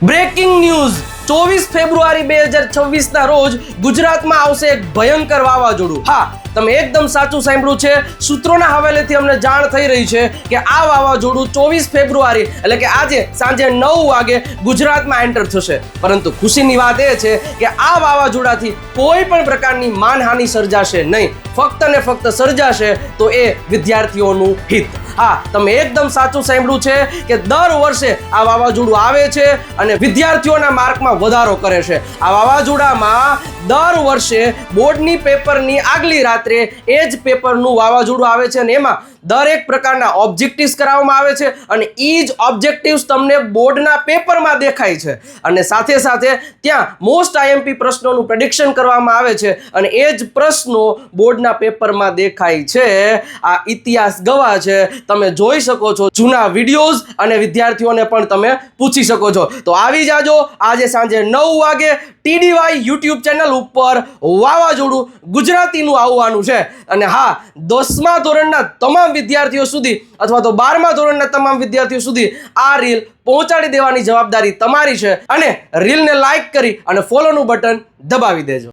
Breaking news 24 ફેબ્રુઆરી 2026 ના રોજ ગુજરાતમાં આવશે એક ભયંકર વાવાઝોડું. હા, તમે એકદમ સાચું સાંભળ્યું છે. સૂત્રોના હવાલેથી અમને જાણ થઈ રહી છે કે આ વાવાઝોડું 24 ફેબ્રુઆરી એટલે કે આજે સાંજે 9 વાગે ગુજરાતમાં એન્ટર થશે. પરંતુ ખુશીની વાત એ છે કે આ વાવાઝોડાથી કોઈ પણ પ્રકારની માનહાનિ સર્જાશે નહીં. ફક્ત ને ફક્ત સર્જાશે તો એ વિદ્યાર્થીઓનું હિત. હા, તમે એકદમ સાચું સાંભળ્યું છે કે દર વર્ષે આ વાવાઝોડું આવે છે અને વિદ્યાર્થીઓના માર્કમાં વધારો કરે છે. આ વાવાઝોડામાં દર વર્ષે બોર્ડની પેપરની આગલી રાત્રે એ જ પેપરનું વાવાઝોડું આવે છે અને એમાં દરેક પ્રકારના ઓબ્જેક્ટિવ્સ કરાવવામાં આવે છે અને એ જ ઓબ્જેક્ટિવ્સ તમને બોર્ડના પેપરમાં દેખાય છે અને સાથે સાથે ત્યાં મોસ્ટ આઈએમપી પ્રશ્નોનું પ્રેડિક્શન કરવામાં આવે છે અને એ જ પ્રશ્નો બોર્ડના પેપરમાં દેખાય છે. આ ઇતિહાસ ગવાહ છે. તમે જોઈ શકો છો જૂના વિડીયોઝ અને વિદ્યાર્થીઓને પણ તમે પૂછી શકો છો. તો આવી જાજો આજે સાંજે 9 વાગે TDY YouTube ચેનલ ઉપર વાવાઝોડું ગુજરાતીનું આવવાનું છે. અને હા, 10મા ધોરણના તમામ વિદ્યાર્થીઓ સુધી અથવા તો 12મા ધોરણના તમામ વિદ્યાર્થીઓ સુધી આ રીલ પહોંચાડી દેવાની જવાબદારી તમારી છે અને રીલને લાઈક કરી અને ફોલોનું બટન દબાવી દેજો.